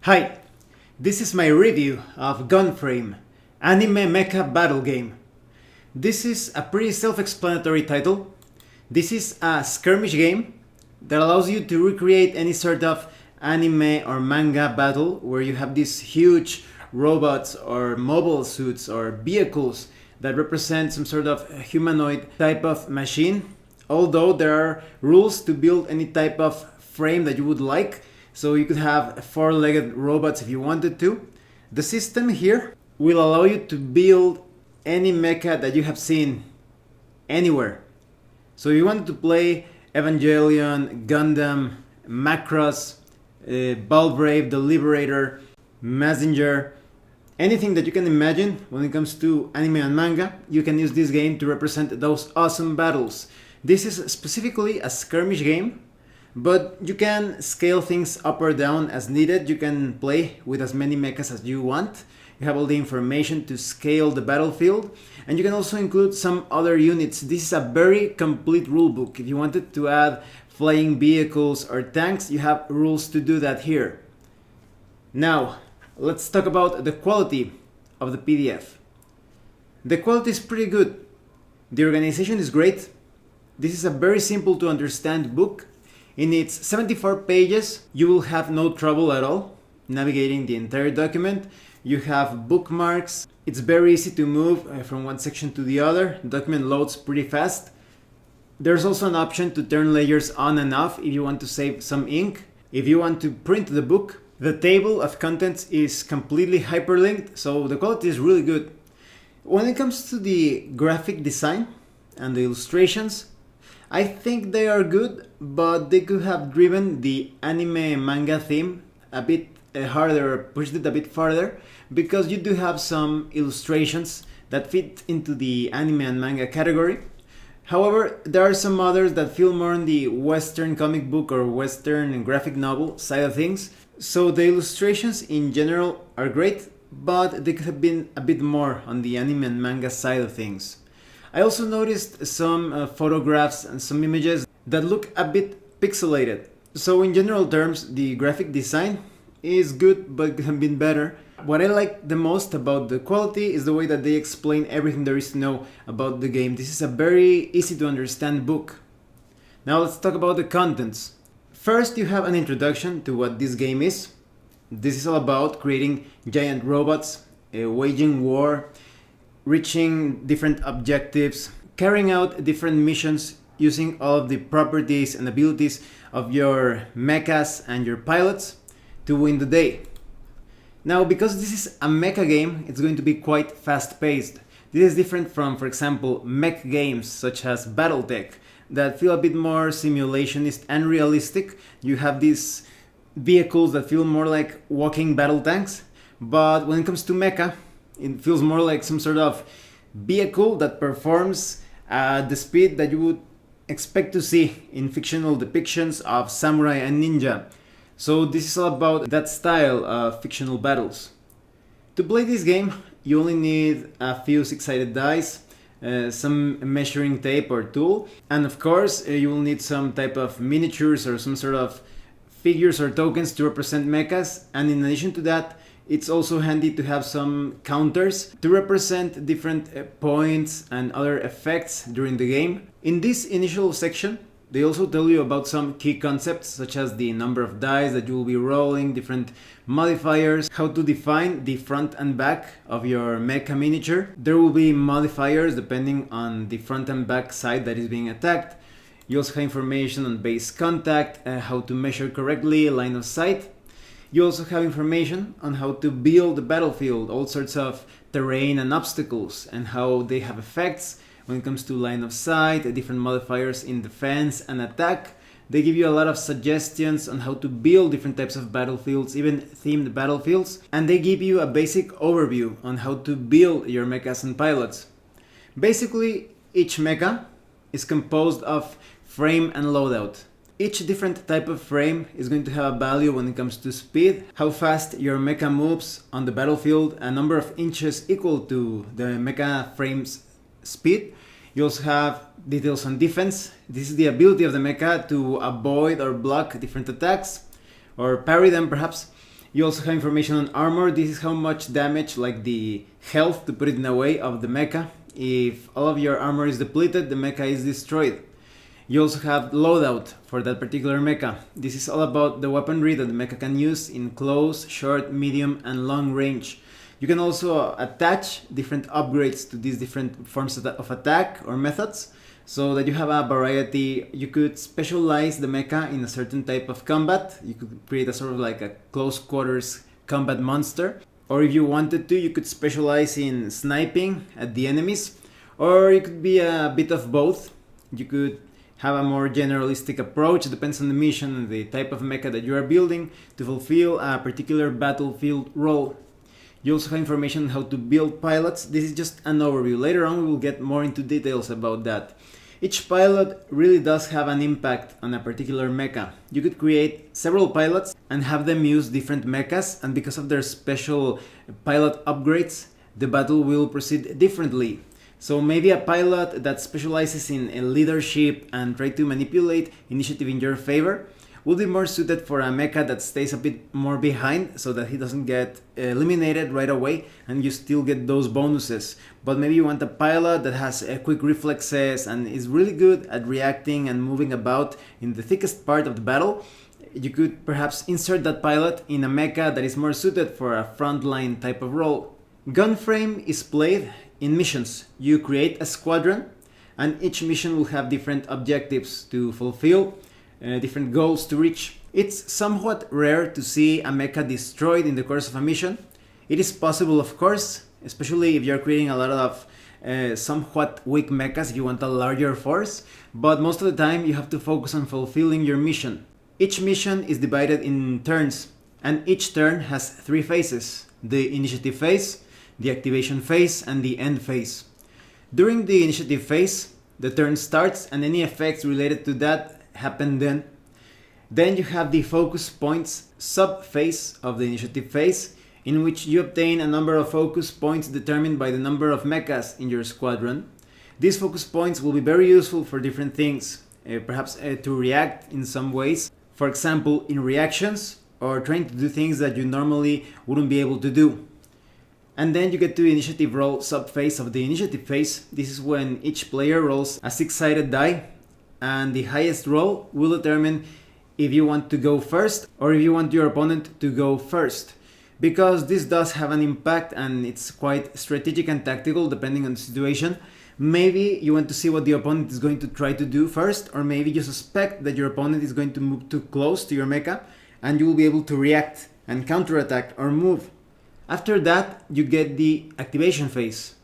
Hi, this is my review of Gunframe, anime mecha battle game. This is a pretty self-explanatory title. This is a skirmish game that allows you to recreate any sort of anime or manga battle where you have these huge robots or mobile suits or vehicles that represent some sort of humanoid type of machine. Although there are rules to build any type of frame that you would like, so you could have four-legged robots if you wanted to. The system here will allow you to build any mecha that you have seen anywhere. So if you wanted to play Evangelion, Gundam, Macross, Valvrave, the Liberator, Mazinger, anything that you can imagine when it comes to anime and manga, you can use this game to represent those awesome battles. This is specifically a skirmish game, but you can scale things up or down as needed. You can play with as many mechas as you want. You have all the information to scale the battlefield, and you can also include some other units. This is a very complete rulebook. If you wanted to add flying vehicles or tanks, you have rules to do that here. Now, let's talk about the quality of the PDF. The quality is pretty good. The organization is great. This is a very simple to understand book. In its 74 pages, you will have no trouble at all navigating the entire document. You have bookmarks. It's very easy to move from one section to the other. The document loads pretty fast. There's also an option to turn layers on and off if you want to save some ink. If you want to print the book, the table of contents is completely hyperlinked, so the quality is really good. When it comes to the graphic design and the illustrations, I think they are good, but they could have driven the anime manga theme a bit harder, or pushed it a bit farther, because you do have some illustrations that fit into the anime and manga category. However, there are some others that feel more on the Western comic book or Western graphic novel side of things. So the illustrations in general are great, but they could have been a bit more on the anime and manga side of things. I also noticed some photographs and some images that look a bit pixelated. So in general terms, the graphic design is good, but could have been better. What I like the most about the quality is the way that they explain everything there is to know about the game. This is a very easy to understand book. Now let's talk about the contents. First, you have an introduction to what this game is. This is all about creating giant robots, waging war, reaching different objectives, carrying out different missions using all of the properties and abilities of your mechas and your pilots to win the day. Now, because this is a mecha game, it's going to be quite fast-paced. This is different from, for example, mech games such as Battletech that feel a bit more simulationist and realistic. You have these vehicles that feel more like walking battle tanks, but when it comes to mecha, it feels more like some sort of vehicle that performs at the speed that you would expect to see in fictional depictions of samurai and ninja. So this is all about that style of fictional battles. To play this game, you only need a few six-sided dice, some measuring tape or tool, and of course you will need some type of miniatures or some sort of figures or tokens to represent mechas. And in addition to that, it's also handy to have some counters to represent different points and other effects during the game. In this initial section, they also tell you about some key concepts such as the number of dice that you will be rolling, different modifiers, how to define the front and back of your mecha miniature. There will be modifiers depending on the front and back side that is being attacked. You also have information on base contact, how to measure correctly, line of sight. You also have information on how to build the battlefield, all sorts of terrain and obstacles, and how they have effects when it comes to line of sight, different modifiers in defense and attack. They give you a lot of suggestions on how to build different types of battlefields, even themed battlefields, and they give you a basic overview on how to build your mechas and pilots. Basically, each mecha is composed of frame and loadout. Each different type of frame is going to have a value when it comes to speed, how fast your mecha moves on the battlefield, a number of inches equal to the mecha frame's speed. You also have details on defense. This is the ability of the mecha to avoid or block different attacks, or parry them perhaps. You also have information on armor. This is how much damage, like the health, to put it in a way, of the mecha. If all of your armor is depleted, the mecha is destroyed. You also have loadout for that particular mecha. This is all about the weaponry that the mecha can use in close, short, medium, and long range. You can also attach different upgrades to these different forms of attack or methods, so that you have a variety. You could specialize the mecha in a certain type of combat. You could create a sort of like a close quarters combat monster. Or if you wanted to, you could specialize in sniping at the enemies. Or it could be a bit of both. You could have a more generalistic approach. It depends on the mission and the type of mecha that you are building to fulfill a particular battlefield role. You also have information on how to build pilots. This is just an overview. Later on we will get more into details about that. Each pilot really does have an impact on a particular mecha. You could create several pilots and have them use different mechas, and because of their special pilot upgrades, the battle will proceed differently. So maybe a pilot that specializes in leadership and try to manipulate initiative in your favor will be more suited for a mecha that stays a bit more behind, so that he doesn't get eliminated right away and you still get those bonuses. But maybe you want a pilot that has quick reflexes and is really good at reacting and moving about in the thickest part of the battle. You could perhaps insert that pilot in a mecha that is more suited for a frontline type of role. Gunframe is played in missions. You create a squadron and each mission will have different objectives to fulfill, different goals to reach. It's somewhat rare to see a mecha destroyed in the course of a mission. It is possible, of course, especially if you're creating a lot of somewhat weak mechas, if you want a larger force, but most of the time you have to focus on fulfilling your mission. Each mission is divided in turns, and each turn has 3 phases: the initiative phase, the activation phase, and the end phase. During the initiative phase, the turn starts and any effects related to that happen then. Then you have the focus points sub-phase of the initiative phase, in which you obtain a number of focus points determined by the number of mechas in your squadron. These focus points will be very useful for different things, perhaps to react in some ways, for example in reactions, or trying to do things that you normally wouldn't be able to do. And then you get to the initiative roll sub-phase of the initiative phase. This is when each player rolls a 6-sided die, and the highest roll will determine if you want to go first or if you want your opponent to go first. Because this does have an impact and it's quite strategic and tactical depending on the situation. Maybe you want to see what the opponent is going to try to do first, or maybe you suspect that your opponent is going to move too close to your mecha and you will be able to react and counterattack or move. After that, you get the activation phase.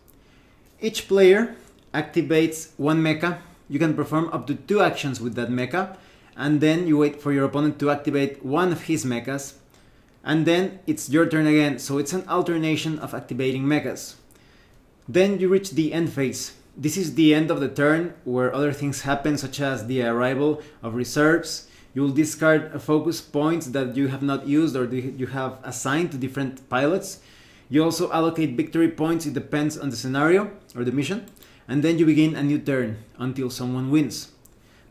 Each player activates one mecha. You can perform up to 2 actions with that mecha, and then you wait for your opponent to activate one of his mechas, and then it's your turn again, so it's an alternation of activating mechas. Then you reach the end phase. This is the end of the turn where other things happen, such as the arrival of reserves. You will discard focus points that you have not used or you have assigned to different pilots. You also allocate victory points. It depends on the scenario or the mission. And then you begin a new turn until someone wins.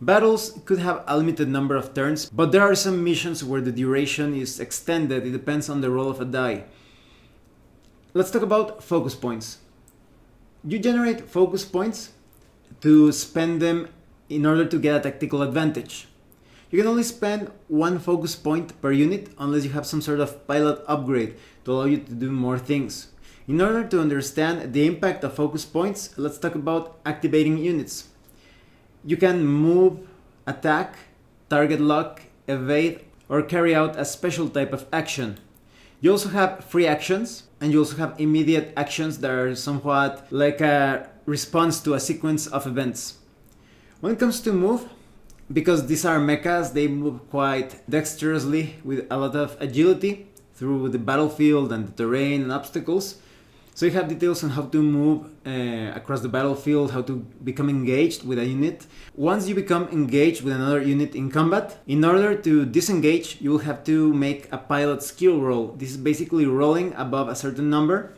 Battles could have a limited number of turns, but there are some missions where the duration is extended. It depends on the roll of a die. Let's talk about focus points. You generate focus points to spend them in order to get a tactical advantage. You can only spend 1 focus point per unit unless you have some sort of pilot upgrade to allow you to do more things. In order to understand the impact of focus points, let's talk about activating units. You can move, attack, target lock, evade, or carry out a special type of action. You also have free actions, and you also have immediate actions that are somewhat like a response to a sequence of events. When it comes to move, because these are mechas, they move quite dexterously with a lot of agility through the battlefield and the terrain and obstacles. So you have details on how to move across the battlefield, how to become engaged with a unit. Once you become engaged with another unit in combat, in order to disengage, you will have to make a pilot skill roll. This is basically rolling above a certain number.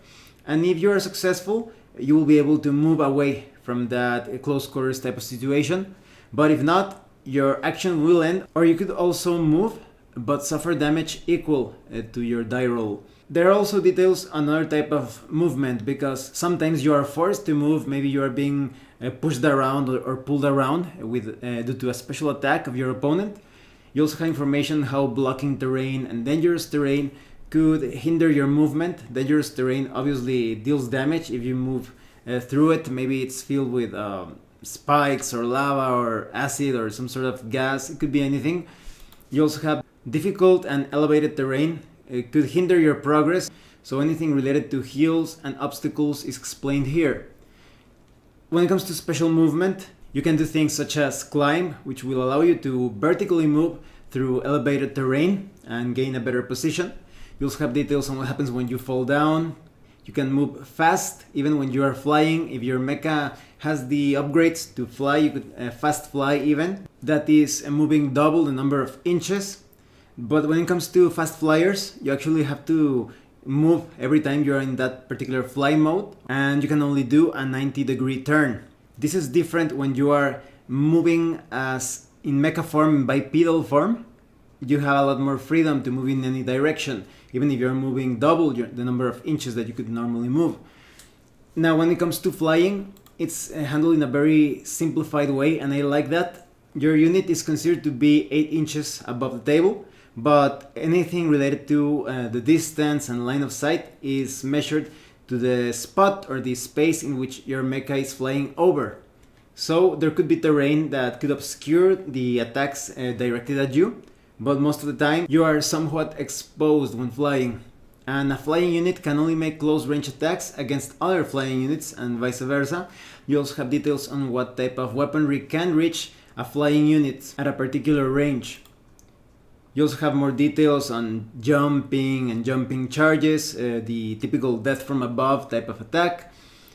And if you are successful, you will be able to move away from that close quarters type of situation. But if not, your action will end. Or you could also move but suffer damage equal to your die roll. There are also details on another type of movement, because sometimes you are forced to move, maybe you are being pushed around or pulled around due to a special attack of your opponent. You also have information how blocking terrain and dangerous terrain could hinder your movement. Dangerous terrain obviously deals damage if you move through it. Maybe it's filled with spikes or lava or acid or some sort of gas. It could be anything. You also have difficult and elevated terrain. It could hinder your progress, so anything related to hills and obstacles is explained here. When it comes to special movement, you can do things such as climb, which will allow you to vertically move through elevated terrain and gain a better position. You also have details on what happens when you fall down. You can move fast even when you are flying. If your mecha has the upgrades to fly, you could fast fly even. That is moving double the number of inches. But when it comes to fast flyers, you actually have to move every time you're in that particular fly mode, and you can only do a 90-degree turn. This is different when you are moving as in mecha form, in bipedal form. You have a lot more freedom to move in any direction, even if you're moving double the number of inches that you could normally move. Now, when it comes to flying, it's handled in a very simplified way, and I like that. Your unit is considered to be 8 inches above the table, but anything related to the distance and line of sight is measured to the spot or the space in which your mecha is flying over. So there could be terrain that could obscure the attacks directed at you, but most of the time you are somewhat exposed when flying. And a flying unit can only make close range attacks against other flying units and vice versa. You also have details on what type of weaponry can reach a flying unit at a particular range. You also have more details on jumping and jumping charges, the typical death from above type of attack.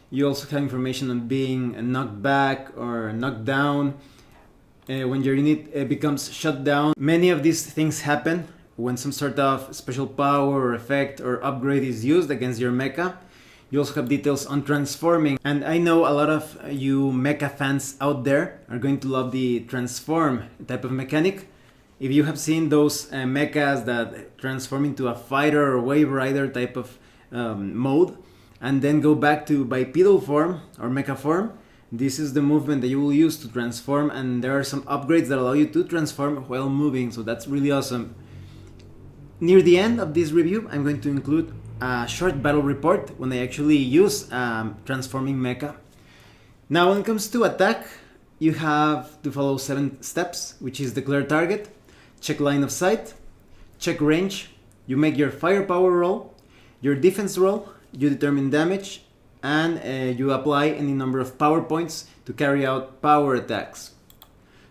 You also have information on being knocked back or knocked down. When your unit becomes shut down, many of these things happen when some sort of special power or effect or upgrade is used against your mecha. You also have details on transforming, and I know a lot of you mecha fans out there are going to love the transform type of mechanic. If you have seen those mechas that transform into a fighter or wave rider type of mode and then go back to bipedal form or mecha form, this is the movement that you will use to transform, and there are some upgrades that allow you to transform while moving, so that's really awesome. Near the end of this review, I'm going to include a short battle report when I actually use transforming mecha. Now, when it comes to attack, you have to follow 7 steps, which is declare target, check line of sight, check range, you make your firepower roll, your defense roll, you determine damage, and you apply any number of power points to carry out power attacks.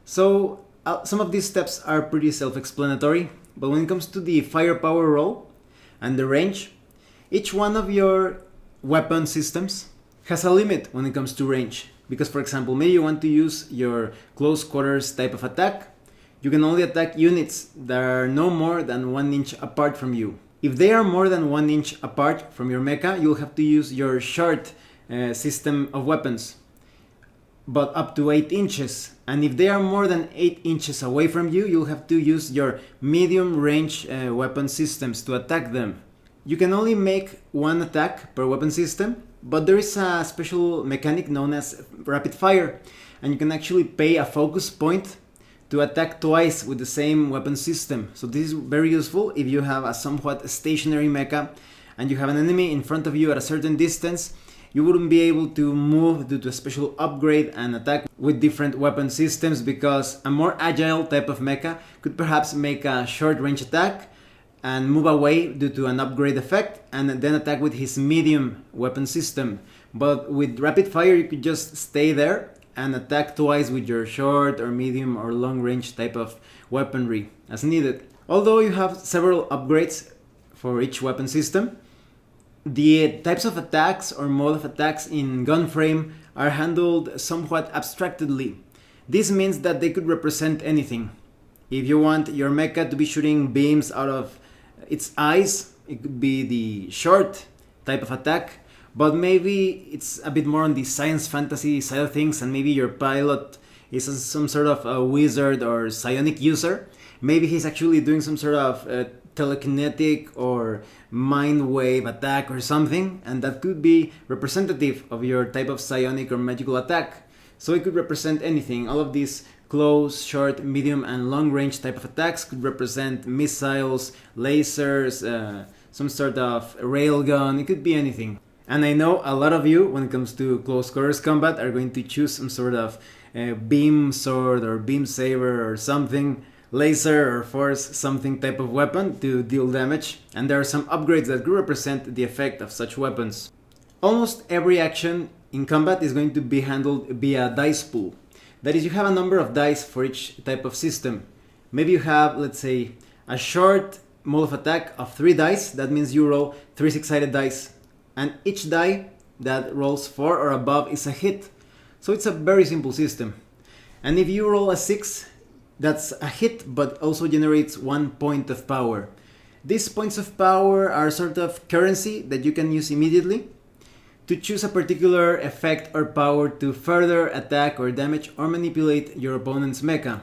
So some of these steps are pretty self-explanatory, but when it comes to the firepower roll and the range, each one of your weapon systems has a limit when it comes to range. Because, for example, maybe you want to use your close quarters type of attack, you can only attack units that are no more than 1 inch apart from you. If they are more than 1 inch apart from your mecha, you'll have to use your short system of weapons, but up to 8 inches. And if they are more than 8 inches away from you, you'll have to use your medium range weapon systems to attack them. You can only make 1 attack per weapon system, but there is a special mechanic known as rapid fire, and you can actually pay a focus point to attack twice with the same weapon system. So this is very useful if you have a somewhat stationary mecha and you have an enemy in front of you at a certain distance. You wouldn't be able to move due to a special upgrade and attack with different weapon systems, because a more agile type of mecha could perhaps make a short range attack and move away due to an upgrade effect, and then attack with his medium weapon system. But with rapid fire, you could just stay there and attack twice with your short or medium or long range type of weaponry as needed. Although you have several upgrades for each weapon system, the types of attacks or mode of attacks in Gunframe are handled somewhat abstractedly. This means that they could represent anything. If you want your mecha to be shooting beams out of its eyes, it could be the short type of attack, but maybe it's a bit more on the science fantasy side of things, and maybe your pilot is some sort of a wizard or psionic user. maybe he's actually doing some sort of telekinetic or mind wave attack or something, and that could be representative of your type of psionic or magical attack. So it could represent anything. All of these close, short, medium, and long range type of attacks could represent missiles, lasers, some sort of railgun. It could be anything. And I know a lot of you, when it comes to close quarters combat, are going to choose some sort of beam sword or beam saber or something, laser or force something type of weapon to deal damage. And there are some upgrades that could represent the effect of such weapons. Almost every action in combat is going to be handled via dice pool. That is, you have a number of dice for each type of system. Maybe you have, let's say, a short mode of attack of 3 dice. That means you roll 3 6-sided dice. And each die that rolls 4 or above is a hit. So it's a very simple system. And if you roll a 6, that's a hit, but also generates 1 point of power. These points of power are sort of currency that you can use immediately to choose a particular effect or power to further attack or damage or manipulate your opponent's mecha.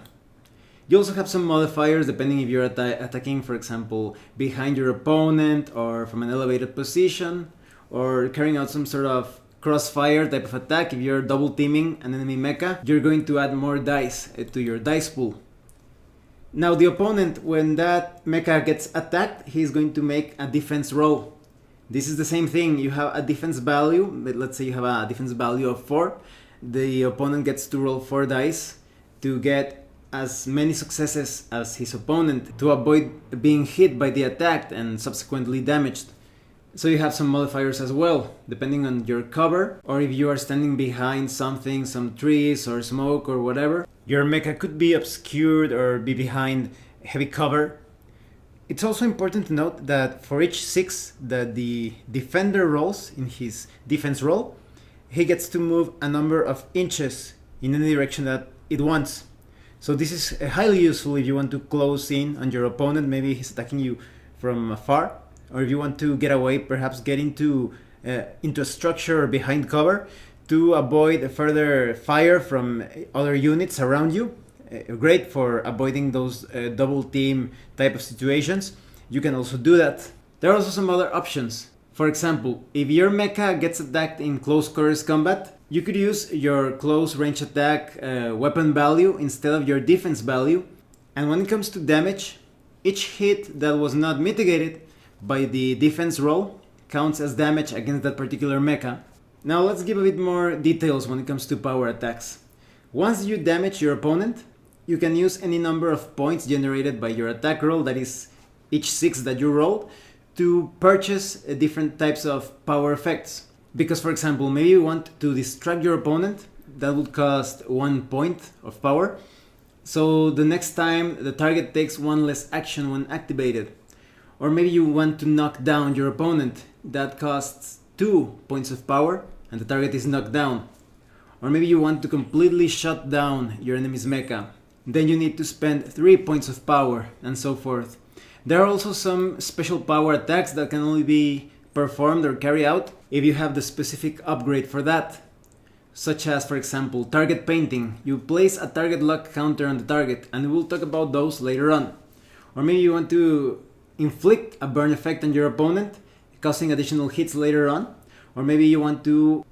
You also have some modifiers depending if you're attacking, for example, behind your opponent or from an elevated position, or carrying out some sort of crossfire type of attack. If you're double teaming an enemy mecha, you're going to add more dice to your dice pool. Now the opponent, when that mecha gets attacked, he's going to make a defense roll. This is the same thing. You have a defense value, let's say you have a defense value of 4. The opponent gets to roll 4 dice to get as many successes as his opponent to avoid being hit by the attack and subsequently damaged. So you have some modifiers as well, depending on your cover, or if you are standing behind something, some trees or smoke or whatever. Your mecha could be obscured or be behind heavy cover. It's also important to note that for each 6 that the defender rolls in his defense roll, he gets to move a number of inches in any direction that it wants. So this is highly useful if you want to close in on your opponent. Maybe he's attacking you from afar, or if you want to get away, perhaps get into a structure or behind cover to avoid further fire from other units around you. Great for avoiding those double team type of situations. You can also do that. There are also some other options. For example, if your mecha gets attacked in close quarters combat, you could use your close range attack weapon value instead of your defense value. And when it comes to damage, each hit that was not mitigated by the defense roll counts as damage against that particular mecha. Now let's give a bit more details when it comes to power attacks. Once you damage your opponent, you can use any number of points generated by your attack roll, that is each 6 that you rolled, to purchase different types of power effects. Because, for example, maybe you want to distract your opponent, that would cost 1 point of power. So the next time the target takes 1 less action when activated. Or maybe you want to knock down your opponent, that costs 2 points of power and the target is knocked down. Or maybe you want to completely shut down your enemy's mecha. Then you need to spend 3 points of power, and so forth. There are also some special power attacks that can only be performed or carried out if you have the specific upgrade for that. Such as, for example, target painting. You place a target lock counter on the target, and we'll talk about those later on. Or maybe you want to inflict a burn effect on your opponent, causing additional hits later on. Or maybe you want to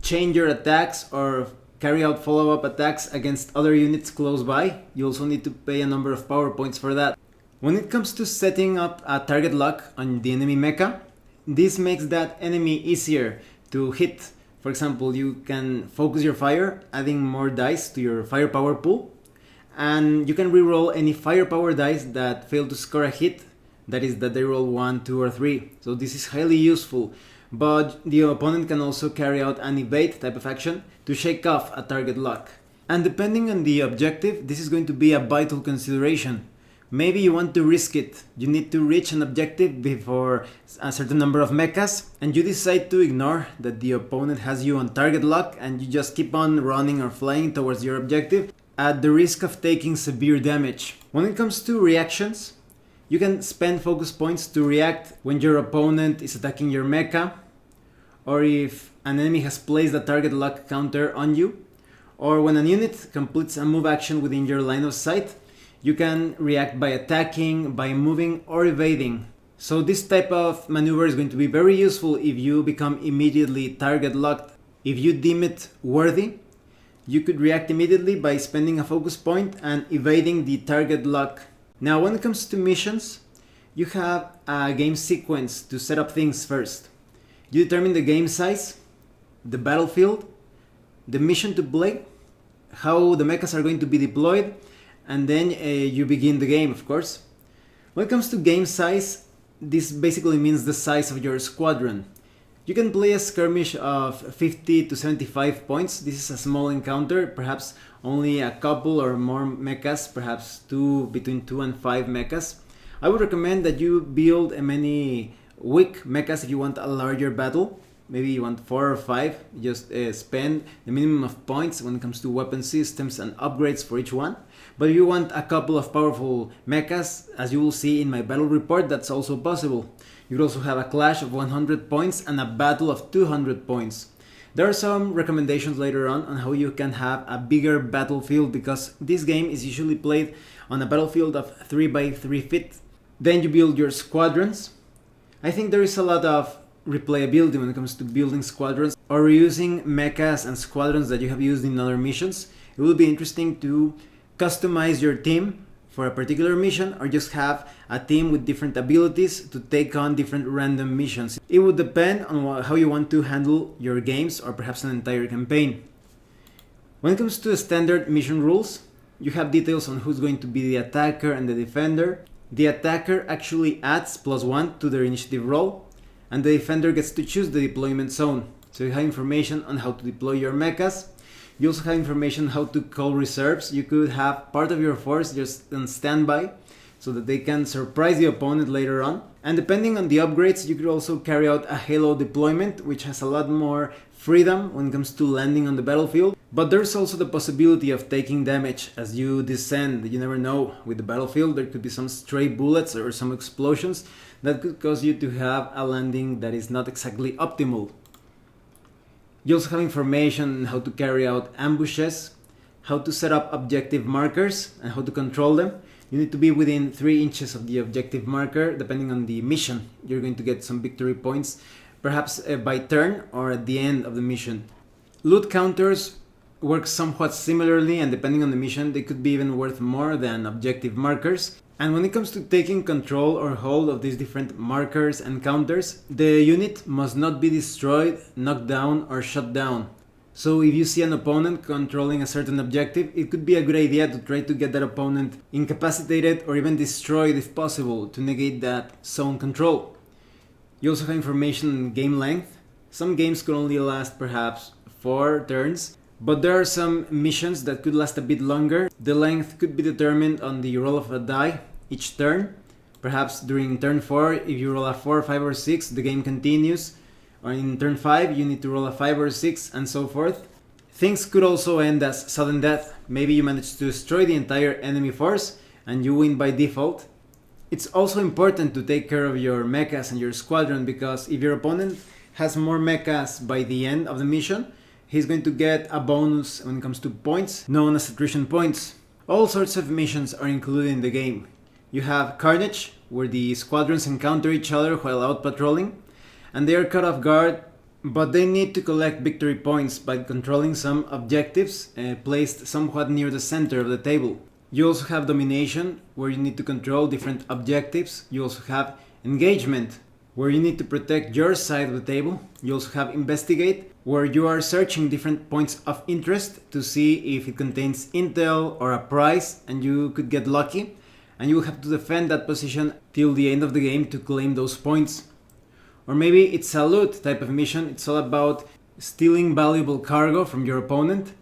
change your attacks or carry out follow-up attacks against other units close by. You also need to pay a number of power points for that. When it comes to setting up a target lock on the enemy mecha, this makes that enemy easier to hit. For example, you can focus your fire, adding more dice to your firepower pool, and you can reroll any firepower dice that fail to score a hit, that is, that they roll 1, 2, or 3. So this is highly useful. But the opponent can also carry out an evade type of action to shake off a target lock. And depending on the objective, this is going to be a vital consideration. Maybe you want to risk it. You need to reach an objective before a certain number of mechas, and you decide to ignore that the opponent has you on target lock, and you just keep on running or flying towards your objective at the risk of taking severe damage. When it comes to reactions, you can spend focus points to react when your opponent is attacking your mecha, or if an enemy has placed a target lock counter on you, or when a unit completes a move action within your line of sight. You can react by attacking, by moving, or evading. So this type of maneuver is going to be very useful if you become immediately target locked. If you deem it worthy, you could react immediately by spending a focus point and evading the target lock. Now when it comes to missions, you have a game sequence to set up things first. You determine the game size, the battlefield, the mission to play, how the mechas are going to be deployed, and then you begin the game, of course. When it comes to game size, this basically means the size of your squadron. You can play a skirmish of 50 to 75 points. This is a small encounter, perhaps only a couple or more mechas, perhaps between 2 and 5 mechas. I would recommend that you build many weak mechas if you want a larger battle. Maybe you want 4 or 5, just spend the minimum of points when it comes to weapon systems and upgrades for each one. But if you want a couple of powerful mechas, as you will see in my battle report, that's also possible. You could also have a clash of 100 points and a battle of 200 points. There are some recommendations later on how you can have a bigger battlefield, because this game is usually played on a battlefield of 3 by 3 feet. Then you build your squadrons. I think there is a lot of replayability when it comes to building squadrons or reusing mechas and squadrons that you have used in other missions. It will be interesting to customize your team for a particular mission, or just have a team with different abilities to take on different random missions. It would depend on how you want to handle your games, or perhaps an entire campaign. When it comes to standard mission rules, you have details on who's going to be the attacker and the defender. The attacker actually adds +1 to their initiative roll, and the defender gets to choose the deployment zone. So you have information on how to deploy your mechas. You also have information how to call reserves. You could have part of your force just on standby so that they can surprise the opponent later on. And depending on the upgrades, you could also carry out a halo deployment, which has a lot more freedom when it comes to landing on the battlefield. But there's also the possibility of taking damage as you descend. You never know with the battlefield. There could be some stray bullets or some explosions that could cause you to have a landing that is not exactly optimal. You also have information on how to carry out ambushes, how to set up objective markers, and how to control them. You need to be within 3 inches of the objective marker. Depending on the mission, you're going to get some victory points, perhaps by turn or at the end of the mission. Loot counters work somewhat similarly, and depending on the mission, they could be even worth more than objective markers. And when it comes to taking control or hold of these different markers and counters, the unit must not be destroyed, knocked down, or shut down. So if you see an opponent controlling a certain objective, it could be a good idea to try to get that opponent incapacitated or even destroyed if possible, to negate that zone control. You also have information on game length. Some games could only last perhaps 4 turns, but there are some missions that could last a bit longer. The length could be determined on the roll of a die each turn. Perhaps during turn 4, if you roll a 4, 5 or 6, the game continues. Or in turn 5, you need to roll a 5 or 6, and so forth. Things could also end as sudden death. Maybe you manage to destroy the entire enemy force and you win by default. It's also important to take care of your mechas and your squadron, because if your opponent has more mechas by the end of the mission, he's going to get a bonus when it comes to points, known as attrition points. All sorts of missions are included in the game. You have Carnage, where the squadrons encounter each other while out patrolling, and they are caught off guard, but they need to collect victory points by controlling some objectives placed somewhat near the center of the table. You also have Domination, where you need to control different objectives. You also have Engagement, where you need to protect your side of the table. You also have Investigate, where you are searching different points of interest to see if it contains intel or a prize, and you could get lucky, and you will have to defend that position till the end of the game to claim those points. Or maybe it's a loot type of mission. It's all about stealing valuable cargo from your opponent.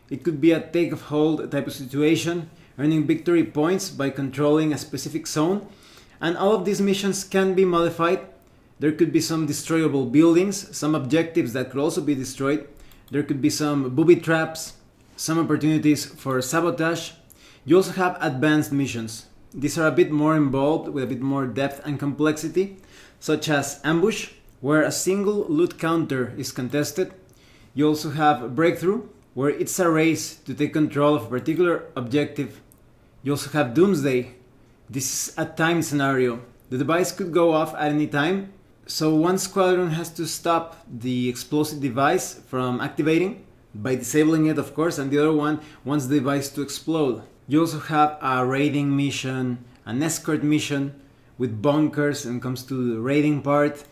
It could be a take of hold type of situation, earning victory points by controlling a specific zone. And all of these missions can be modified. There could be some destroyable buildings, some objectives that could also be destroyed. There could be some booby traps, some opportunities for sabotage. You also have advanced missions. These are a bit more involved, with a bit more depth and complexity, such as Ambush, where a single loot counter is contested. You also have Breakthrough, where it's a race to take control of a particular objective. You also have Doomsday. This is a time scenario. The device could go off at any time, so one squadron has to stop the explosive device from activating by disabling it, of course, and the other one wants the device to explode. You also have a raiding mission, an escort mission with bunkers when it comes to the raiding part.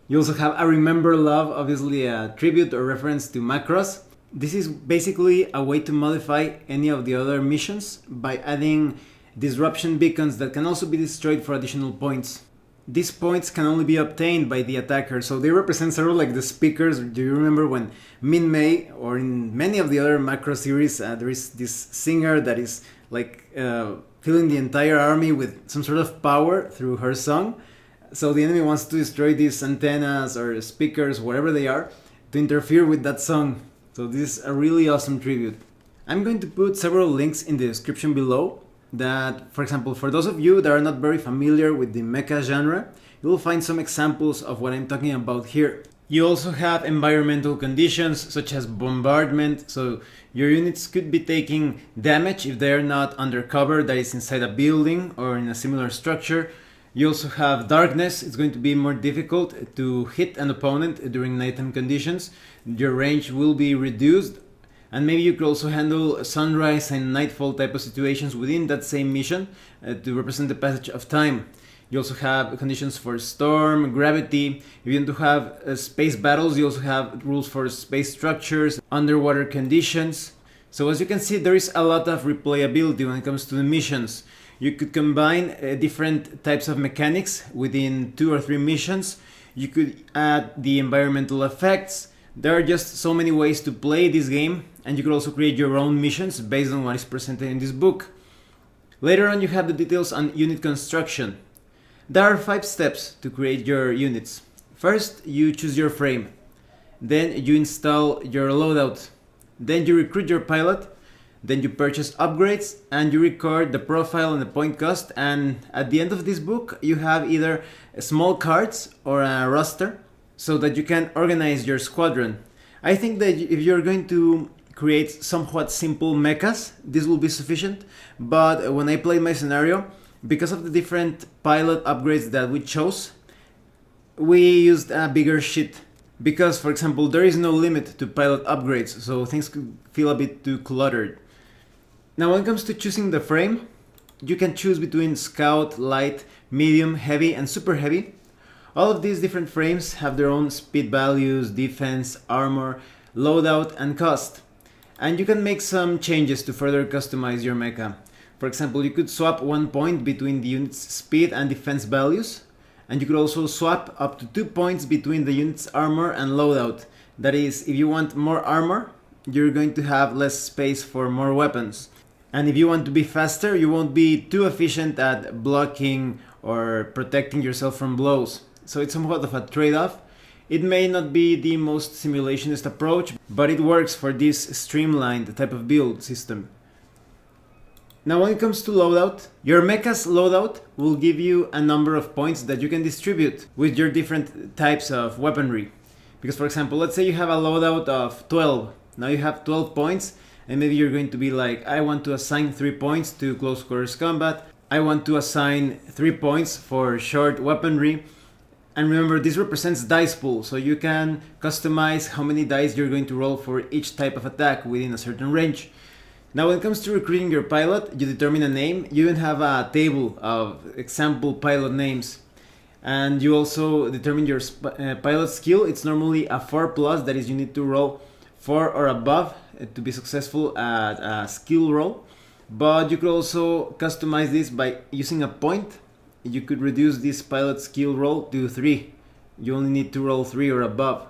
You also have a Remember Love, obviously a tribute or reference to Macross. This is basically a way to modify any of the other missions by adding disruption beacons that can also be destroyed for additional points. These points can only be obtained by the attacker, so they represent sort of like the speakers. Do you remember when Min Mei, or in many of the other Macross series, there is this singer that is like filling the entire army with some sort of power through her song? So the enemy wants to destroy these antennas or speakers, whatever they are, to interfere with that song. So this is a really awesome tribute. I'm going to put several links in the description below that, for example, for those of you that are not very familiar with the mecha genre, you will find some examples of what I'm talking about here. You also have environmental conditions such as bombardment, so your units could be taking damage if they are not under cover that is inside a building or in a similar structure. You also have darkness. It's going to be more difficult to hit an opponent during nighttime conditions. Your range will be reduced, and maybe you could also handle sunrise and nightfall type of situations within that same mission to represent the passage of time. You also have conditions for storm, gravity. If you want to have space battles, you also have rules for space structures, underwater conditions. So as you can see, there is a lot of replayability when it comes to the missions. You could combine different types of mechanics within 2 or 3 missions. You could add the environmental effects. There are just so many ways to play this game, and you could also create your own missions based on what is presented in this book. Later on, you have the details on unit construction. There are 5 steps to create your units. First, you choose your frame. Then you install your loadout. Then you recruit your pilot. Then you purchase upgrades and you record the profile and the point cost, and at the end of this book you have either small cards or a roster so that you can organize your squadron. I think that if you're going to create somewhat simple mechas, this will be sufficient, but when I played my scenario, because of the different pilot upgrades that we chose, we used a bigger sheet. Because, for example, there is no limit to pilot upgrades, so things could feel a bit too cluttered. Now when it comes to choosing the frame, you can choose between Scout, Light, Medium, Heavy and Super Heavy. All of these different frames have their own speed values, defense, armor, loadout and cost. And you can make some changes to further customize your mecha. For example, you could swap 1 point between the unit's speed and defense values. And you could also swap up to 2 points between the unit's armor and loadout. That is, if you want more armor, you're going to have less space for more weapons. And if you want to be faster, you won't be too efficient at blocking or protecting yourself from blows. So it's somewhat of a trade-off. It may not be the most simulationist approach, but it works for this streamlined type of build system. Now when it comes to loadout, your mecha's loadout will give you a number of points that you can distribute with your different types of weaponry. Because for example, let's say you have a loadout of 12. Now you have 12 points, and maybe you're going to be like, I want to assign 3 points to close quarters combat, I want to assign 3 points for short weaponry. And remember, this represents dice pool, so you can customize how many dice you're going to roll for each type of attack within a certain range. Now when it comes to recruiting your pilot, you determine a name. You even have a table of example pilot names. And you also determine your pilot skill. It's normally a 4+, that is, you need to roll 4 or above to be successful at a skill roll. But you could also customize this by using a point. You could reduce this pilot skill roll to 3. You only need to roll 3 or above.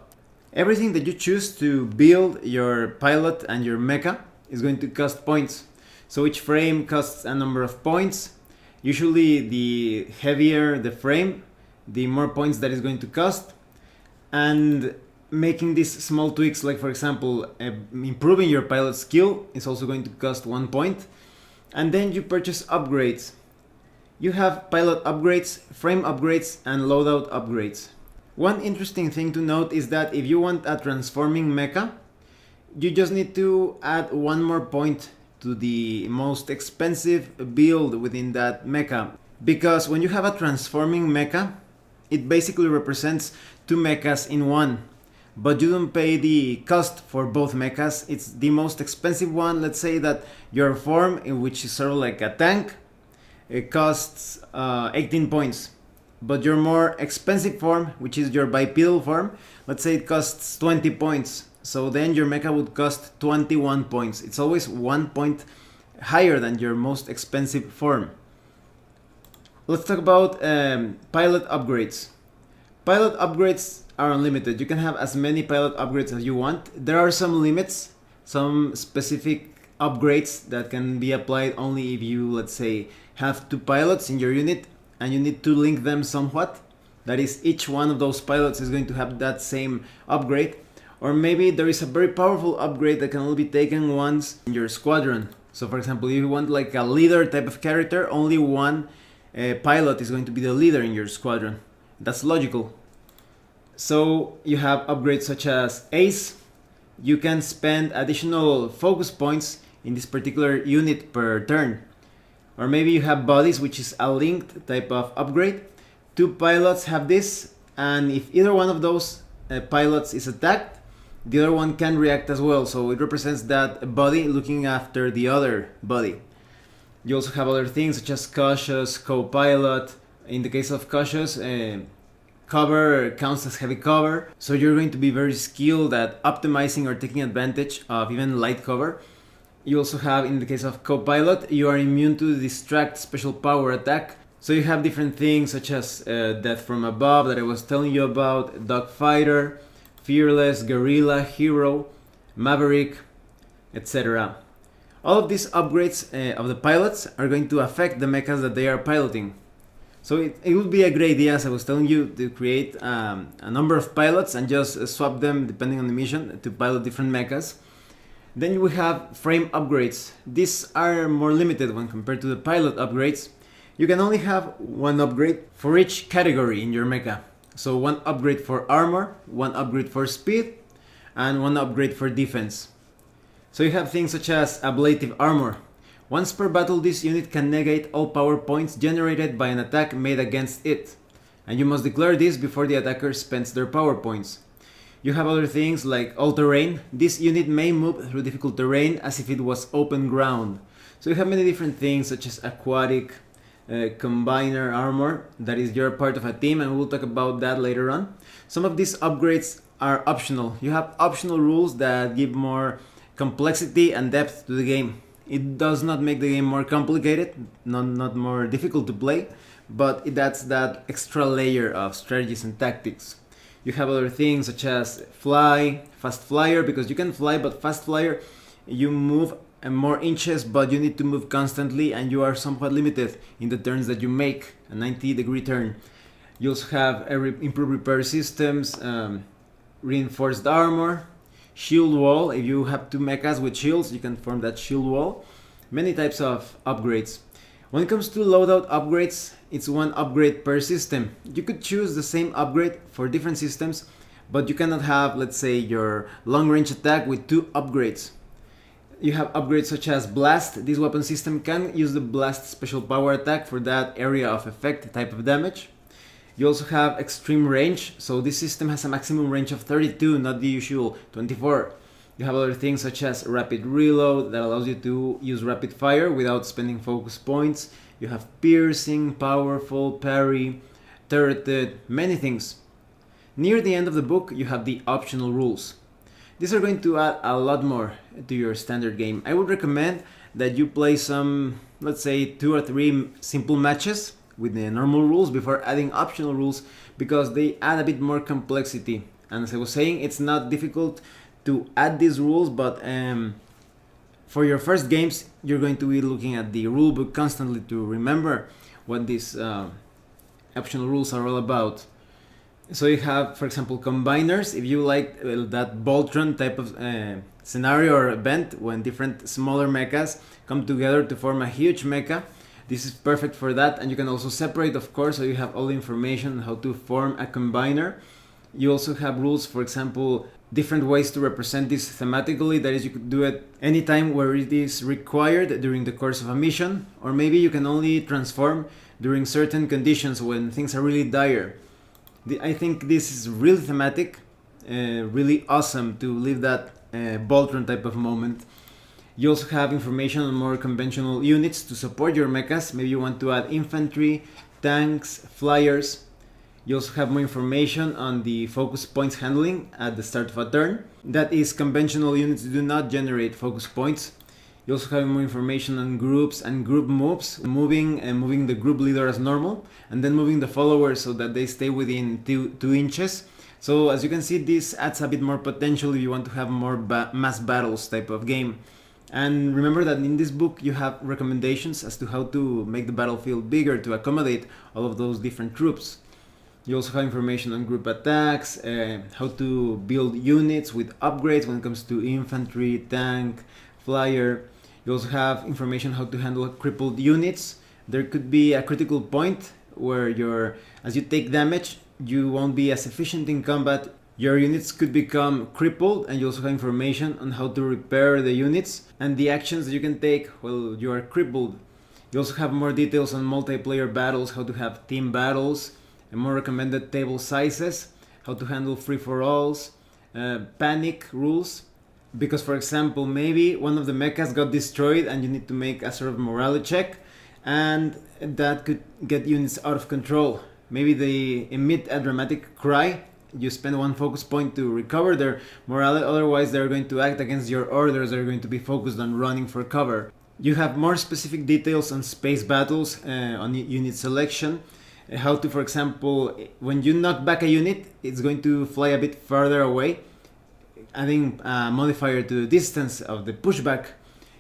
Everything that you choose to build your pilot and your mecha is going to cost points. So each frame costs a number of points. Usually the heavier the frame, the more points that is going to cost. And making these small tweaks, like for example improving your pilot skill, is also going to cost 1 point. And then you purchase upgrades. You have pilot upgrades, frame upgrades and loadout upgrades. One interesting thing to note is that if you want a transforming mecha, you just need to add 1 more point to the most expensive build within that mecha. Because when you have a transforming mecha, it basically represents two mechas in one. But you don't pay the cost for both mechas. It's the most expensive one. Let's say that your form, which is sort of like a tank, it costs 18 points. But your more expensive form, which is your bipedal form, let's say it costs 20 points. So then your mecha would cost 21 points. It's always 1 point higher than your most expensive form. Let's talk about pilot upgrades. Pilot upgrades are unlimited. You can have as many pilot upgrades as you want. There are some limits, some specific upgrades that can be applied only if you, let's say, have two pilots in your unit and you need to link them somewhat. That is, each one of those pilots is going to have that same upgrade. Or maybe there is a very powerful upgrade that can only be taken once in your squadron. So for example, if you want like a leader type of character, only one pilot is going to be the leader in your squadron. That's logical. So you have upgrades such as Ace. You can spend additional focus points in this particular unit per turn. Or maybe you have Bodies, which is a linked type of upgrade. Two pilots have this, and if either one of those pilots is attacked, the other one can react as well. So it represents that body looking after the other body. You also have other things such as Cautious, Co-Pilot. In the case of Cautious, cover counts as heavy cover. So you're going to be very skilled at optimizing or taking advantage of even light cover. You also have, in the case of Co-Pilot, you are immune to the Distract special power attack. So you have different things such as Death from Above that I was telling you about, Dogfighter, Fearless, Guerrilla, Hero, Maverick, etc. All of these upgrades of the pilots are going to affect the mechas that they are piloting. So it would be a great idea, as I was telling you, to create a number of pilots and just swap them depending on the mission to pilot different mechas. Then we have frame upgrades. These are more limited when compared to the pilot upgrades. You can only have one upgrade for each category in your mecha. So one upgrade for armor, one upgrade for speed, and one upgrade for defense. So you have things such as ablative armor. Once per battle, this unit can negate all power points generated by an attack made against it. And you must declare this before the attacker spends their power points. You have other things like all-terrain. This unit may move through difficult terrain as if it was open ground. So you have many different things such as aquatic, combiner armor, that is, you're part of a team, and we'll talk about that later on. Some of these upgrades are optional. You have optional rules that give more complexity and depth to the game. It does not make the game more complicated, not more difficult to play, but it adds that extra layer of strategies and tactics. You have other things such as fly, fast flyer, because you can fly, but fast flyer, you move more inches, but you need to move constantly and you are somewhat limited in the turns that you make, a 90-degree turn. You also have improved repair systems, reinforced armor, shield wall. If you have two mechas with shields, you can form that shield wall. Many types of upgrades. When it comes to loadout upgrades, it's one upgrade per system. You could choose the same upgrade for different systems, but you cannot have, let's say, your long-range attack with two upgrades. You have upgrades such as Blast. This weapon system can use the Blast special power attack for that area of effect type of damage. You also have Extreme Range, so this system has a maximum range of 32, not the usual 24. You have other things such as Rapid Reload that allows you to use rapid fire without spending focus points. You have Piercing, Powerful, Parry, Turreted, many things. Near the end of the book, you have the optional rules. These are going to add a lot more to your standard game. I would recommend that you play some, let's say, 2 or 3 simple matches with the normal rules before adding optional rules, because they add a bit more complexity. And as I was saying, it's not difficult to add these rules, but for your first games, you're going to be looking at the rulebook constantly to remember what these optional rules are all about. So you have, for example, combiners. If you like that Voltron type of scenario or event when different smaller mechas come together to form a huge mecha, this is perfect for that. And you can also separate, of course, so you have all the information on how to form a combiner. You also have rules, for example, different ways to represent this thematically. That is, you could do it anytime where it is required during the course of a mission, or maybe you can only transform during certain conditions when things are really dire. I think this is really thematic, really awesome to live that Voltron type of moment. You also have information on more conventional units to support your mechas. Maybe you want to add infantry, tanks, flyers. You also have more information on the focus points handling at the start of a turn. That is, conventional units do not generate focus points. You also have more information on groups and group moves, moving the group leader as normal, and then moving the followers so that they stay within 2 inches. So as you can see, this adds a bit more potential if you want to have more mass battles type of game. And remember that in this book you have recommendations as to how to make the battlefield bigger to accommodate all of those different troops. You also have information on group attacks, how to build units with upgrades when it comes to infantry, tank, flyer. You also have information how to handle crippled units. There could be a critical point where as you take damage, you won't be as efficient in combat. Your units could become crippled, and you also have information on how to repair the units and the actions that you can take while you are crippled. You also have more details on multiplayer battles, how to have team battles, and more recommended table sizes, how to handle free-for-alls, panic rules. Because, for example, maybe one of the mechas got destroyed and you need to make a sort of morale check, and that could get units out of control. Maybe they emit a dramatic cry. You spend 1 focus point to recover their morale, otherwise they're going to act against your orders. They're going to be focused on running for cover. You have more specific details on space battles, on unit selection, how to, for example, when you knock back a unit, it's going to fly a bit further away, adding a modifier to the distance of the pushback.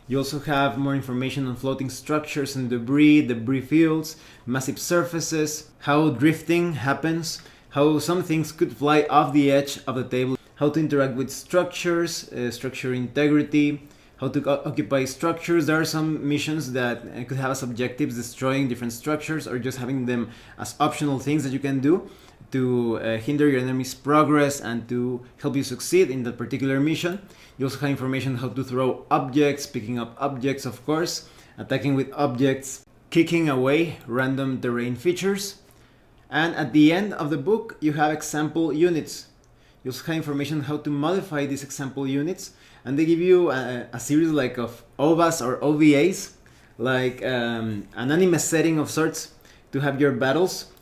You also have more information on floating structures and debris fields, massive surfaces, how drifting happens, how some things could fly off the edge of the table, how to interact with structures, structure integrity, how to occupy structures. There are some missions that could have as objectives destroying different structures or just having them as optional things that you can do to hinder your enemy's progress and to help you succeed in that particular mission. You also have information how to throw objects, picking up objects, of course, attacking with objects, kicking away random terrain features. And at the end of the book, you have example units. You also have information how to modify these example units, and they give you a series like of OVAs or OVAs, like an anime setting of sorts to have your battles.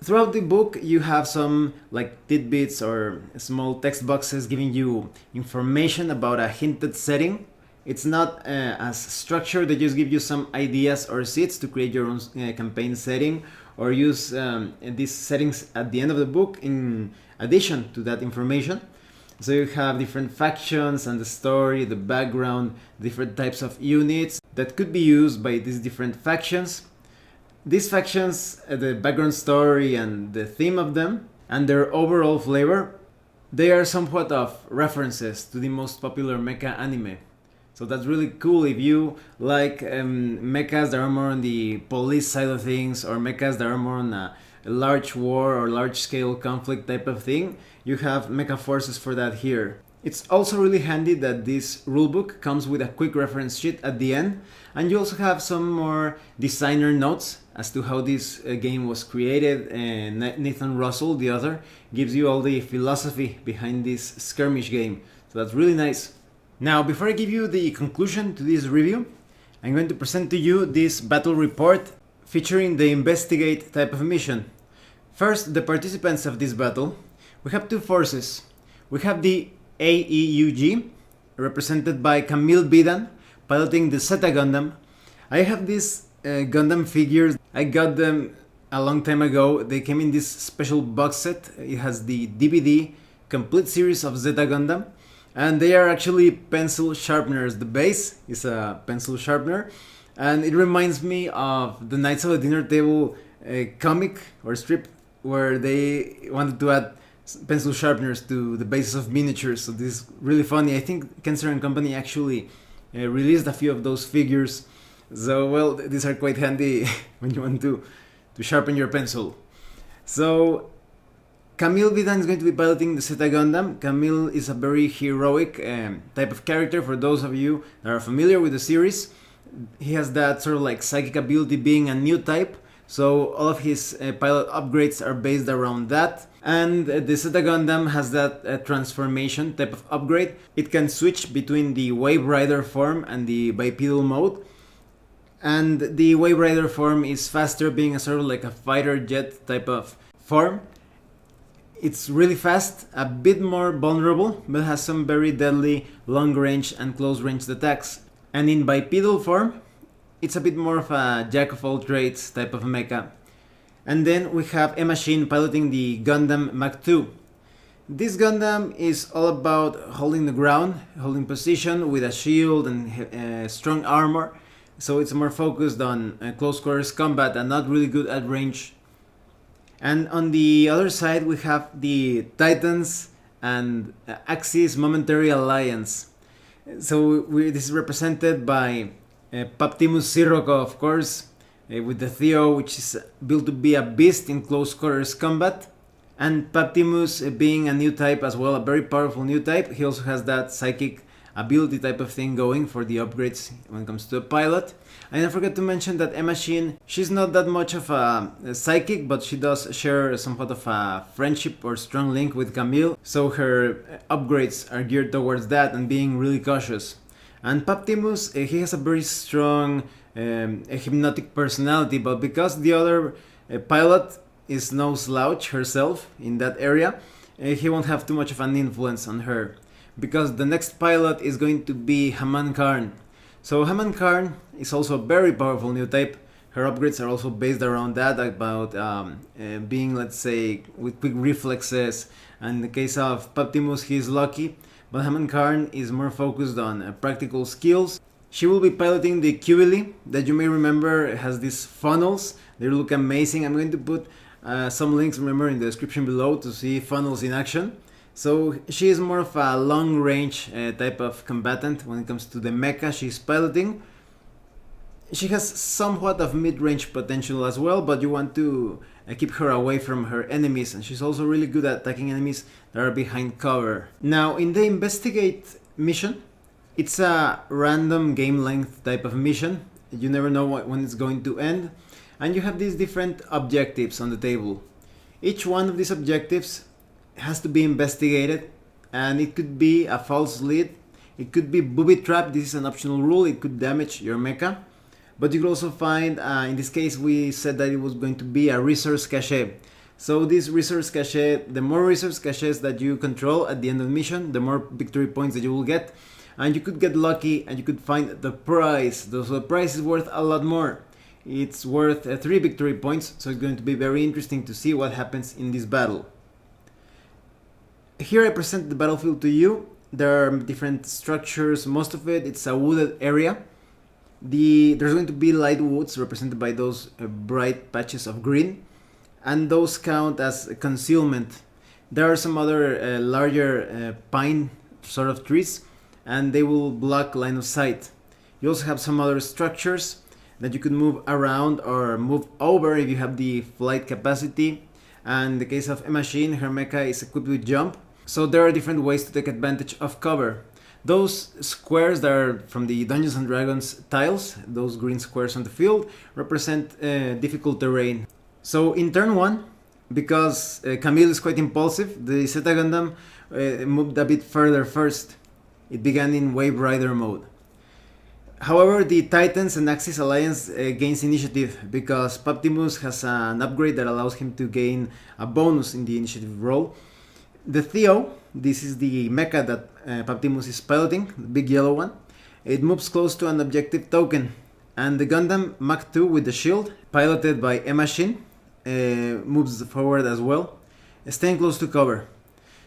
Throughout the book, you have some like tidbits or small text boxes giving you information about a hinted setting. It's not as structured. They just give you some ideas or seeds to create your own campaign setting, or use these settings at the end of the book in addition to that information. So you have different factions and the story, the background, different types of units that could be used by these different factions. These factions, the background story and the theme of them, and their overall flavor, they are somewhat of references to the most popular mecha anime. So that's really cool if you like mechas that are more on the police side of things, or mechas that are more on a large war or large scale conflict type of thing. You have mecha forces for that here. It's also really handy that this rulebook comes with a quick reference sheet at the end, and you also have some more designer notes as to how this game was created, and Nathan Russell, the author, gives you all the philosophy behind this skirmish game. So that's really nice. Now, before I give you the conclusion to this review, I'm going to present to you this battle report featuring the investigate type of mission. First, the participants of this battle. We have 2 forces. We have the AEUG, represented by Camille Bidan, piloting the Zeta Gundam. I have these Gundam figures. I got them a long time ago. They came in this special box set. It has the DVD complete series of Zeta Gundam, and they are actually pencil sharpeners. The base is a pencil sharpener, and it reminds me of the Knights of the Dinner Table comic or strip, where they wanted to add pencil sharpeners to the bases of miniatures. So this is really funny. I think Cancer and Company actually released a few of those figures. So, well, these are quite handy when you want to sharpen your pencil. So Camille Vidan is going to be piloting the Zeta Gundam. Camille is a very heroic type of character for those of you that are familiar with the series. He has that sort of like psychic ability being a new type, so all of his pilot upgrades are based around that. And the Zeta Gundam has that transformation type of upgrade. It can switch between the Wave Rider form and the bipedal mode. And the Wave Rider form is faster, being a sort of like a fighter jet type of form. It's really fast, a bit more vulnerable, but has some very deadly long range and close range attacks. And in bipedal form, it's a bit more of a jack of all trades type of mecha. And then we have a machine piloting the Gundam Mach 2. This Gundam is all about holding the ground, holding position with a shield and strong armor. So it's more focused on close quarters combat and not really good at range. And on the other side we have the Titans and Axis Momentary Alliance. So this is represented by Paptimus Sirocco, of course, with the Theo, which is built to be a beast in close quarters combat. And Paptimus being a new type as well, a very powerful new type. He also has that psychic ability type of thing going for the upgrades when it comes to a pilot. And I forgot to mention that M-Machine, she's not that much of a psychic, but she does share somewhat of a friendship or strong link with Camille, so her upgrades are geared towards that and being really cautious. And Paptimus, he has a very strong hypnotic personality, but because the other pilot is no slouch herself in that area, he won't have too much of an influence on her. Because the next pilot is going to be Haman Karn. So Haman Karn is also a very powerful new type. Her upgrades are also based around that, about being, let's say, with quick reflexes. And in the case of Paptimus, he is lucky, but Haman Karn is more focused on practical skills. She will be piloting the Cubili, that you may remember has these funnels. They look amazing. I'm going to put some links, remember, in the description below to see funnels in action. So she is more of a long range type of combatant when it comes to the mecha she's piloting. She has somewhat of mid-range potential as well, but you want to keep her away from her enemies, and she's also really good at attacking enemies that are behind cover. Now in the Investigate mission, it's a random game length type of mission. You never know when it's going to end, and you have these different objectives on the table. Each one of these objectives has to be investigated, and it could be a false lead, it could be booby trap. This is an optional rule, it could damage your mecha, but you could also find, in this case we said that it was going to be a resource cache. So this resource cache, the more resource caches that you control at the end of the mission, the more victory points that you will get, and you could get lucky and you could find the prize. So the prize is worth a lot more. It's worth 3 victory points, so it's going to be very interesting to see what happens in this battle. Here I present the battlefield to you. There are different structures, most of it's a wooded area. There's going to be light woods represented by those bright patches of green, and those count as concealment. There are some other larger pine sort of trees, and they will block line of sight. You also have some other structures that you could move around or move over if you have the flight capacity. And in the case of M-Machine, her mecha is equipped with jump. So there are different ways to take advantage of cover. Those squares that are from the Dungeons and Dragons tiles, those green squares on the field, represent difficult terrain. So in turn 1, because Camille is quite impulsive, the Zeta Gundam moved a bit further first. It began in Wave Rider mode. However, the Titans and Axis Alliance gains initiative because Paptimus has an upgrade that allows him to gain a bonus in the initiative roll. The Theo, this is the mecha that Paptimus is piloting, the big yellow one. It moves close to an objective token. And the Gundam Mach 2 with the shield, piloted by M-Machine, moves forward as well, staying close to cover.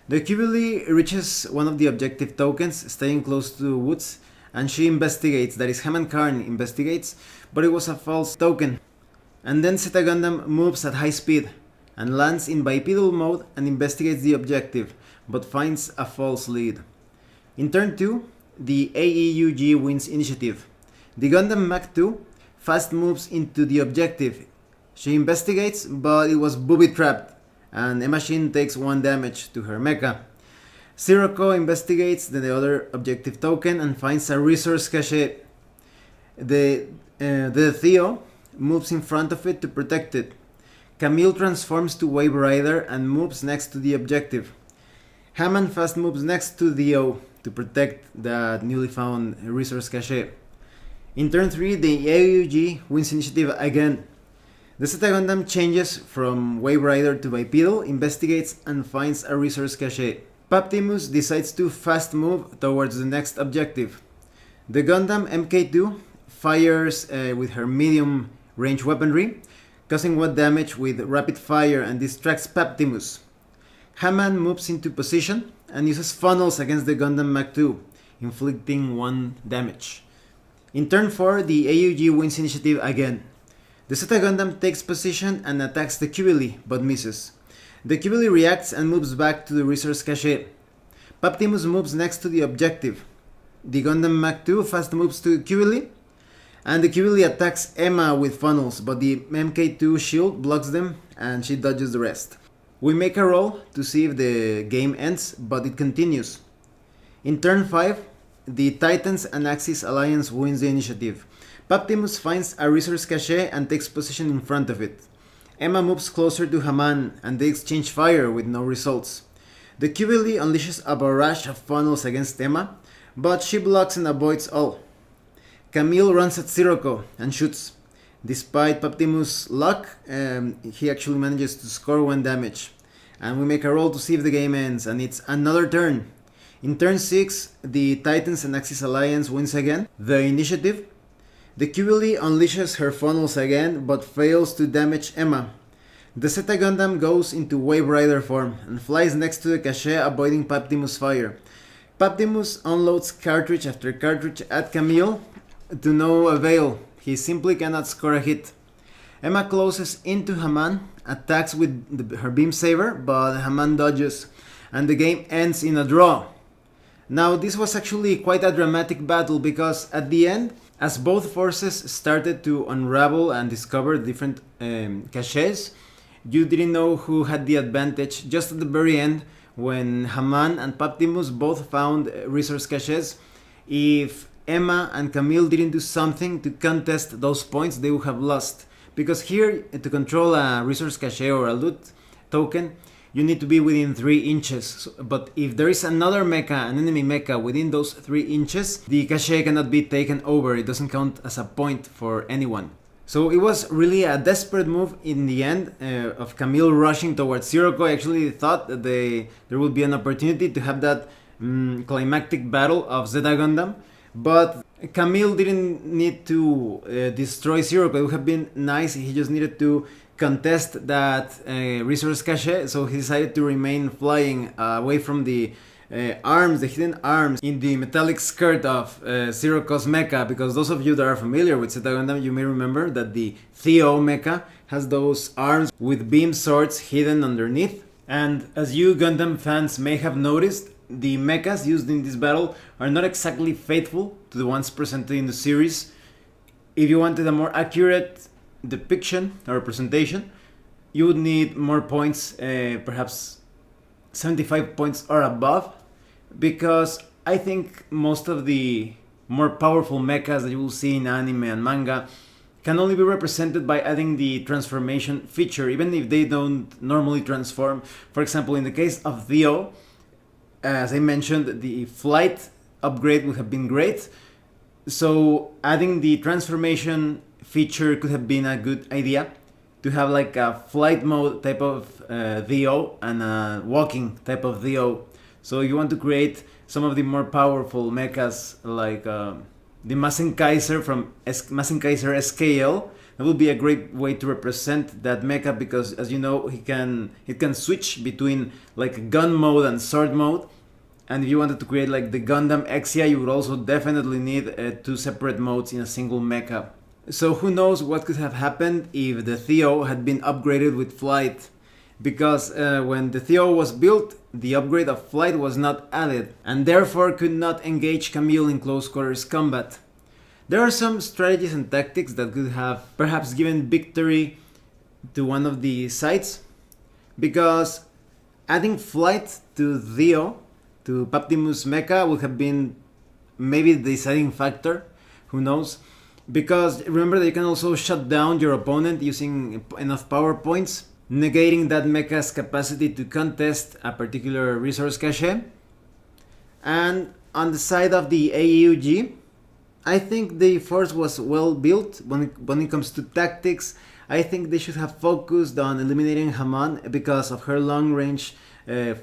The Cubili reaches one of the objective tokens, staying close to woods, and she investigates, that is Haman Karn investigates, but it was a false token. And then Zeta Gundam moves at high speed and lands in bipedal mode and investigates the objective, but finds a false lead. In turn 2, the AEUG wins initiative. The Gundam Mach 2 fast moves into the objective. She investigates, but it was booby trapped, and a machine takes 1 damage to her mecha. Sirocco investigates the other objective token and finds a resource cache. The Theo moves in front of it to protect it. Camille transforms to Wave Rider and moves next to the objective. Haman fast moves next to Theo to protect the newly found resource cache. In turn 3, the AUG wins initiative again. The Zeta Gundam changes from Wave Rider to Bipedal, investigates and finds a resource cache. Paptimus decides to fast move towards the next objective. The Gundam MK2 fires with her medium range weaponry, causing 1 damage with rapid fire and distracts Paptimus. Haman moves into position and uses funnels against the Gundam Mach 2, inflicting 1 damage. In turn 4, the AUG wins initiative again. The Zeta Gundam takes position and attacks the Cubili, but misses. The Cubili reacts and moves back to the resource cache. Paptimus moves next to the objective. The Gundam Mach 2 fast moves to Cubili, and the Cubili attacks Emma with funnels, but the MK2 shield blocks them and she dodges the rest. We make a roll to see if the game ends, but it continues. In turn 5, the Titans and Axis Alliance wins the initiative. Paptimus finds a resource cache and takes position in front of it. Emma moves closer to Haman and they exchange fire with no results. The Cubili unleashes a barrage of funnels against Emma, but she blocks and avoids all. Camille runs at Sirocco and shoots. Despite Paptimus' luck, he actually manages to score 1 damage. And we make a roll to see if the game ends, and it's another turn. In turn 6, the Titans and Axis Alliance wins again the initiative. The Cubili unleashes her funnels again, but fails to damage Emma. The Zeta Gundam goes into Wave Rider form and flies next to the cache, avoiding Paptimus' fire. Paptimus unloads cartridge after cartridge at Camille, to no avail. He simply cannot score a hit. Emma closes into Haman, attacks with her beam saber, but Haman dodges, and the game ends in a draw. Now this was actually quite a dramatic battle, because at the end, as both forces started to unravel and discover different caches, you didn't know who had the advantage. Just at the very end, when Haman and Paptimus both found resource caches, if Emma and Camille didn't do something to contest those points, they would have lost. Because here, to control a resource cache or a loot token, you need to be within 3 inches. But if there is another mecha, an enemy mecha within those 3 inches, the cache cannot be taken over. It doesn't count as a point for anyone. So it was really a desperate move in the end of Camille rushing towards Sirocco. I actually thought that there would be an opportunity to have that climactic battle of Zeta Gundam. But Camille didn't need to destroy Sirocco. It would have been nice. He just needed to contest that resource cache. So he decided to remain flying away from the arms, the hidden arms in the metallic skirt of Sirocco's mecha. Because those of you that are familiar with Zeta Gundam, you may remember that the Theo mecha has those arms with beam swords hidden underneath. And as you Gundam fans may have noticed, the mechas used in this battle are not exactly faithful to the ones presented in the series. If you wanted a more accurate depiction or representation, you would need more points, perhaps 75 points or above, because I think most of the more powerful mechas that you will see in anime and manga can only be represented by adding the transformation feature, even if they don't normally transform. For example, in the case of Theo, as I mentioned, the flight upgrade would have been great, so adding the transformation feature could have been a good idea, to have like a flight mode type of Theo and a walking type of Theo. So you want to create some of the more powerful mechas like the Mazinkaiser from Mazinkaiser SKL. That would be a great way to represent that mecha, because as you know, it can switch between like gun mode and sword mode. And if you wanted to create like the Gundam Exia, you would also definitely need 2 separate modes in a single mecha. So who knows what could have happened if the Theo had been upgraded with flight. Because when the Theo was built, the upgrade of flight was not added, and therefore could not engage Camille in close quarters combat. There are some strategies and tactics that could have perhaps given victory to one of the sides. because adding flight to Dio, to Paptimus Mecha, would have been maybe the deciding factor, who knows? Because remember that you can also shut down your opponent using enough power points, negating that mecha's capacity to contest a particular resource cache. And on the side of the AUG, I think the force was well built when it comes to tactics. I think they should have focused on eliminating Haman because of her long range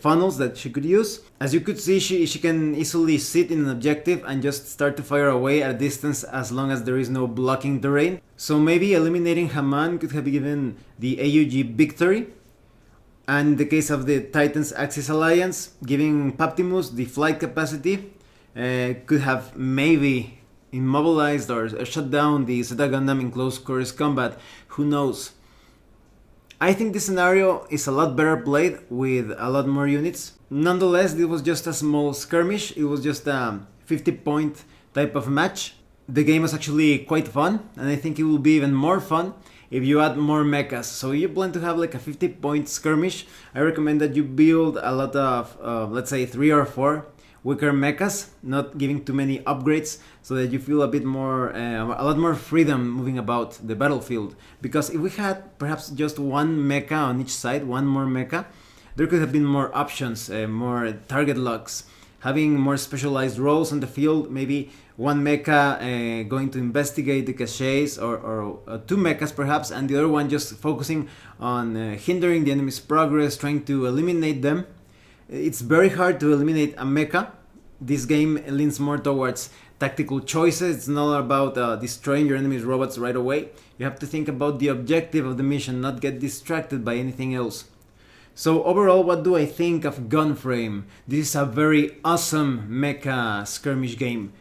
funnels that she could use. As you could see, she can easily sit in an objective and just start to fire away at a distance as long as there is no blocking terrain. So maybe eliminating Haman could have given the AUG victory. And in the case of the Titans Axis Alliance, giving Paptimus the flight capacity could have maybe immobilized or shut down the Zeta Gundam in close quarters combat. Who knows? I think this scenario is a lot better played with a lot more units. Nonetheless, it was just a small skirmish. It was just a 50-point type of match. The game was actually quite fun, and I think it will be even more fun if you add more mechas. So if you plan to have like a 50-point skirmish, I recommend that you build a lot of, let's say 3 or 4 weaker mechas, not giving too many upgrades, so that you feel a bit more, a lot more freedom moving about the battlefield. Because if we had perhaps just one mecha on each side, one more mecha, there could have been more options, more target locks, having more specialized roles on the field, maybe one mecha going to investigate the caches, or 2 mechas perhaps, and the other one just focusing on hindering the enemy's progress, trying to eliminate them. It's very hard to eliminate a mecha. This game leans more towards tactical choices. It's not about destroying your enemy's robots right away. You have to think about the objective of the mission, not get distracted by anything else. So overall, what do I think of Gunframe? This is a very awesome mecha skirmish game.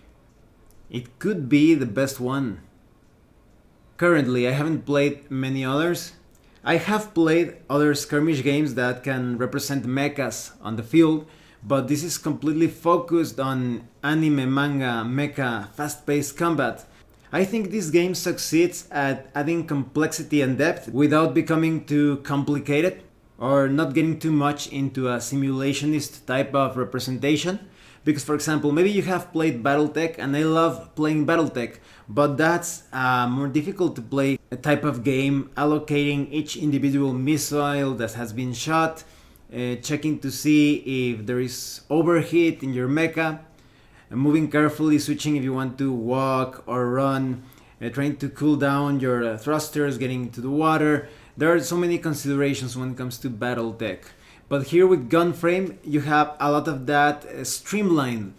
It could be the best one. Currently, I haven't played many others. I have played other skirmish games that can represent mechas on the field, but this is completely focused on anime, manga, mecha, fast-paced combat. I think this game succeeds at adding complexity and depth without becoming too complicated or not getting too much into a simulationist type of representation. Because, for example, maybe you have played Battletech, and I love playing Battletech, but that's more difficult to play a type of game, allocating each individual missile that has been shot, checking to see if there is overheat in your mecha, moving carefully, switching if you want to walk or run, trying to cool down your thrusters, getting into the water. There are so many considerations when it comes to Battletech. But here with Gunframe, you have a lot of that streamlined.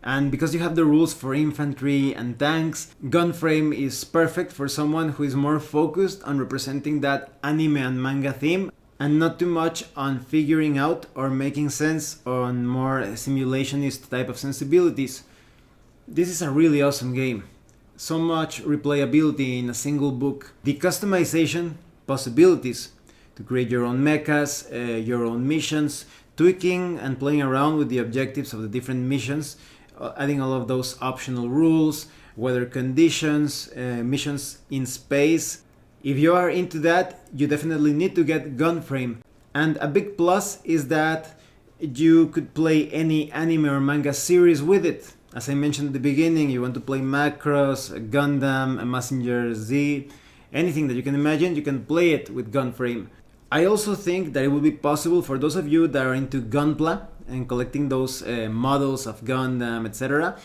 And because you have the rules for infantry and tanks, Gunframe is perfect for someone who is more focused on representing that anime and manga theme, and not too much on figuring out or making sense on more simulationist type of sensibilities. This is a really awesome game. So much replayability in a single book. The customization possibilities to create your own mechas, your own missions, tweaking and playing around with the objectives of the different missions, adding all of those optional rules, weather conditions, missions in space. If you are into that, you definitely need to get Gunframe. And a big plus is that you could play any anime or manga series with it. As I mentioned at the beginning, you want to play Macross, Gundam, Mazinger Z, anything that you can imagine, you can play it with Gunframe. I also think that it will be possible for those of you that are into Gunpla and collecting those models of Gundam, etc.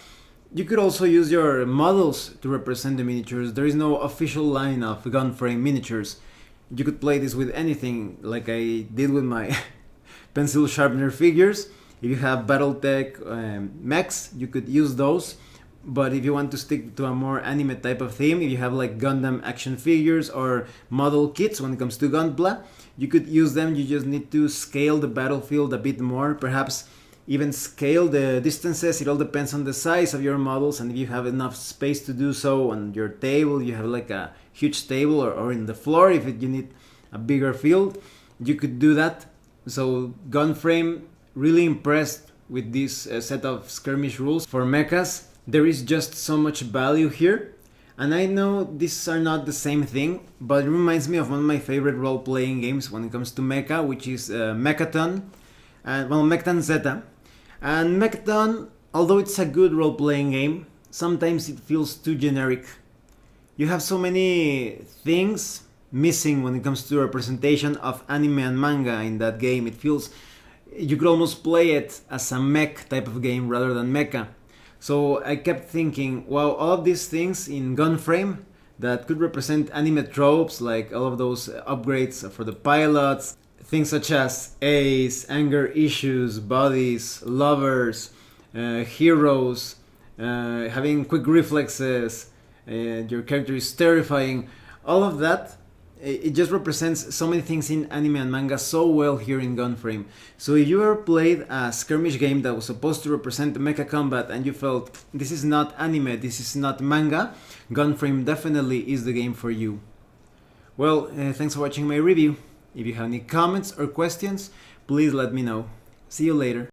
You could also use your models to represent the miniatures. There is no official line of Gunframe miniatures. You could play this with anything, like I did with my pencil sharpener figures. If you have Battletech mechs, you could use those. But if you want to stick to a more anime type of theme, if you have like Gundam action figures or model kits when it comes to Gunpla, you could use them. You just need to scale the battlefield a bit more, perhaps even scale the distances. It all depends on the size of your models, and if you have enough space to do so on your table, you have like a huge table, or in the floor if you need a bigger field, you could do that. So Gunframe, really impressed with this set of skirmish rules for mechas. There is just so much value here. And I know these are not the same thing, but it reminds me of one of my favorite role-playing games when it comes to mecha, which is Mechaton, and well, Mechaton Zeta. And Mechaton, although it's a good role-playing game, sometimes it feels too generic. You have so many things missing when it comes to representation of anime and manga in that game. It feels you could almost play it as a mech type of game rather than mecha. So I kept thinking, wow, all of these things in Gunframe that could represent anime tropes, like all of those upgrades for the pilots, things such as ace, anger issues, bodies, lovers, heroes, having quick reflexes, your character is terrifying, all of that, it just represents so many things in anime and manga so well here in Gunframe. So if you ever played a skirmish game that was supposed to represent mecha combat and you felt this is not anime, this is not manga, Gunframe definitely is the game for you. Well, thanks for watching my review. If you have any comments or questions, please let me know. See you later.